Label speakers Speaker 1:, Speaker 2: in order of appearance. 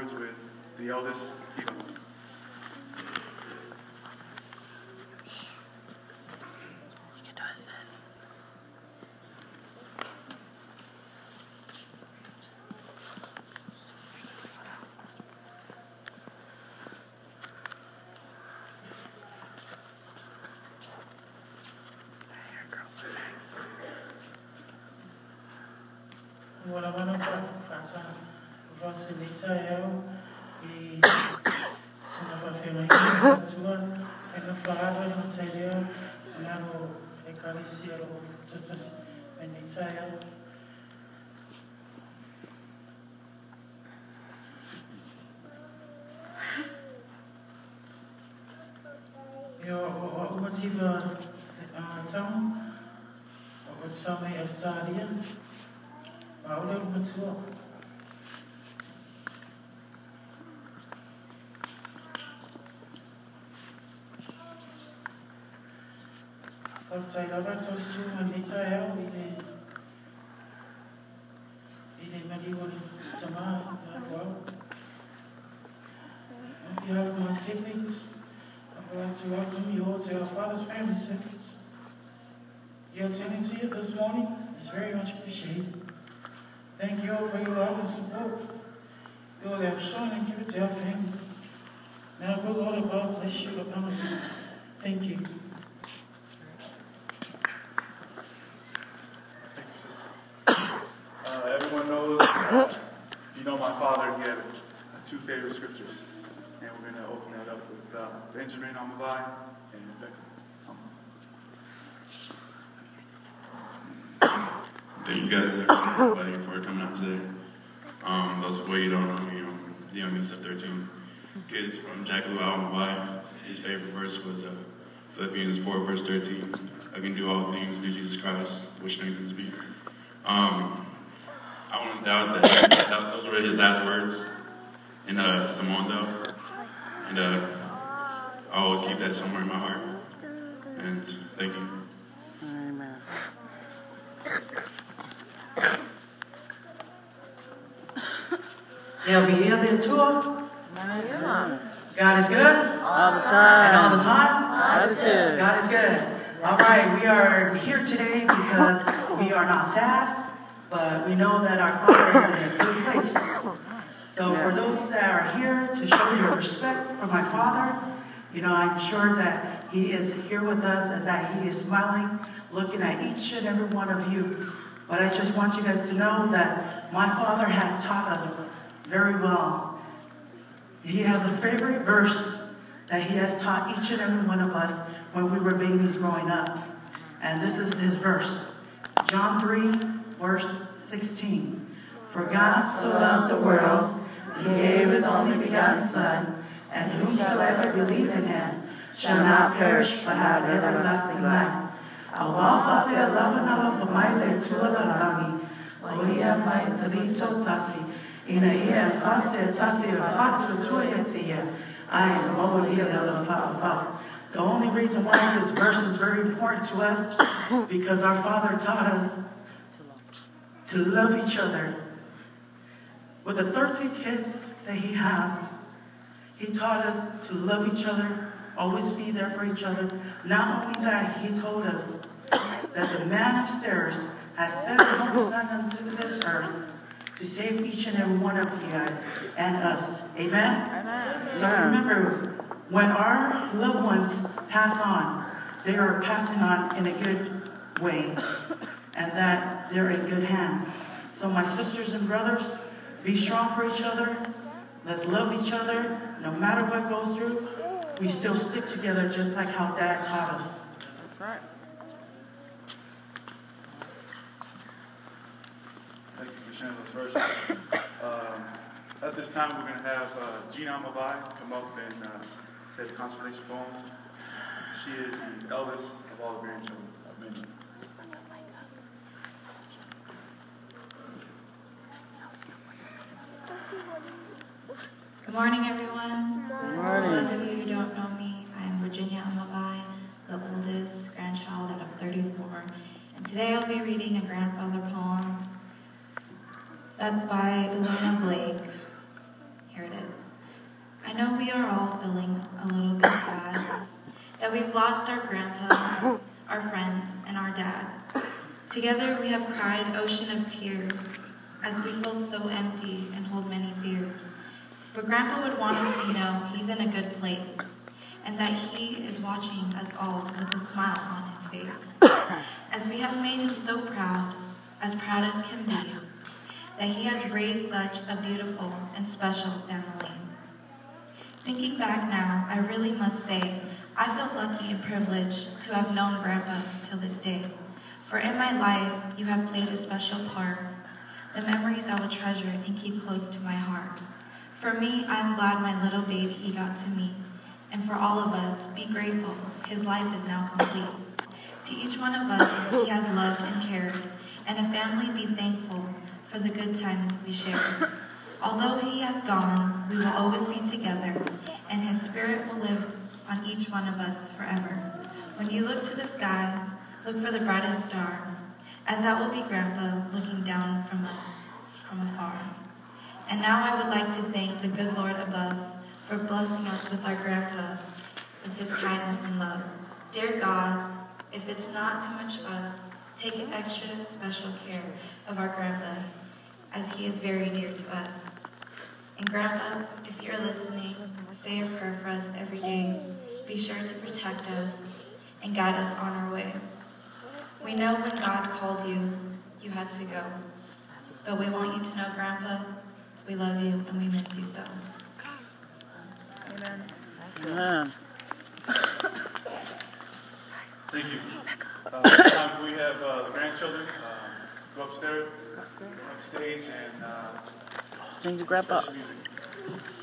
Speaker 1: words with the eldest, Tiva.
Speaker 2: Wala man ang fata vacinita eu e se na família fatua e na faharo na tsaileo na no e kalisi ro fatas menita eu o motivo então o tsame Australia Paulo matua After lava to su manita eu ile maliwali tama wow. On behalf of my siblings, I would like to welcome you all to our Father's Family Service. Your attendance here this morning is very much appreciated. Thank you all for your love and support you all have shown and given to our family. Now, good Lord above, bless you upon you. Thank you.
Speaker 1: Thank you, sister. Everyone knows, if you know my father, he had two favorite scriptures. And we're going to open that up with Uluao Aumavae and Peka.
Speaker 3: Thank you guys everybody for coming out today. Those of you who don't know me, I'm the youngest of 13 kids from Uluao Aumavae. His favorite verse was Philippians 4 verse 13. I can do all things through Jesus Christ, which strengthens me. I wouldn't doubt that those were his last words in Samoan though. And I always keep that somewhere in my heart. And thank you.
Speaker 4: Amen.
Speaker 2: Yeah, we hear the tour.
Speaker 4: Yeah.
Speaker 2: God is good.
Speaker 4: All the time.
Speaker 2: And all the time.
Speaker 4: God is good.
Speaker 2: God is good. All right, we are here today because we are not sad, but we know that our Father is in a good place. So for those that are here to show your respect for my Father, you know, I'm sure that He is here with us and that He is smiling, looking at each and every one of you. But I just want you guys to know that my Father has taught us very well. He has a favorite verse that He has taught each and every one of us when we were babies growing up. And this is His verse. John 3, verse 16. For God so loved the world, He gave His only begotten Son, and whomsoever believe in Him shall not perish but have everlasting life. Awafa pe lava for my letua langi. Oia mai talito tasi. Ina ia fase tasi fatu tuyatia. I am over here fa. The only reason why this verse is very important to us because our Father taught us to love each other. With the 13 kids that He has, He taught us to love each other, always be there for each other. Not only that, He told us that the man upstairs has sent His only Son unto this earth to save each and every one of you guys and us. Amen? Amen. So remember, when our loved ones pass on, they are passing on in a good way and that they're in good hands. So my sisters and brothers, be strong for each other. Let's love each other. No matter what goes through, we still stick together just like how Dad taught us.
Speaker 4: That's right.
Speaker 1: Thank you for sharing those verses. At this time, we're going to have Gina come up and say the consolation poem. She is the eldest of all the grandchildren of many.
Speaker 5: Good morning, everyone.
Speaker 4: Good morning.
Speaker 5: For those of you who don't know me, I'm Uluao Aumavae, the oldest grandchild out of 34. And today I'll be reading a grandfather poem that's by Uluao Blake. Here it is. we are all feeling a little bit sad that we've lost our grandpa, our friend, and our dad. Together we have cried ocean of tears as we feel so empty and hold many fears. But Grandpa would want us to know he's in a good place and that he is watching us all with a smile on his face. As we have made him so proud as can be, that he has raised such a beautiful and special family. Thinking back now, I really must say, I feel lucky and privileged to have known Grandpa till this day. For in my life, you have played a special part, the memories I will treasure and keep close to my heart. For me, I am glad my little baby he got to meet. And for all of us, be grateful, his life is now complete. To each one of us, he has loved and cared, and a family be thankful for the good times we shared. Although he has gone, we will always be together, and his spirit will live on each one of us forever. When you look to the sky, look for the brightest star, as that will be Grandpa looking down from us from afar. And now I would like to thank the good Lord above for blessing us with our Grandpa, with his kindness and love. Dear God, if it's not too much fuss, take an extra special care of our Grandpa, as he is very dear to us. And Grandpa, if you're listening, say a prayer for us every day. Be sure to protect us and guide us on our way. We know when God called you, you had to go. But we want you to know, Grandpa, we love you and we miss you so. Amen.
Speaker 4: Amen.
Speaker 1: Thank you. This time we have the grandchildren go upstairs, upstage, and
Speaker 4: Sing to Grandpa.
Speaker 1: special music.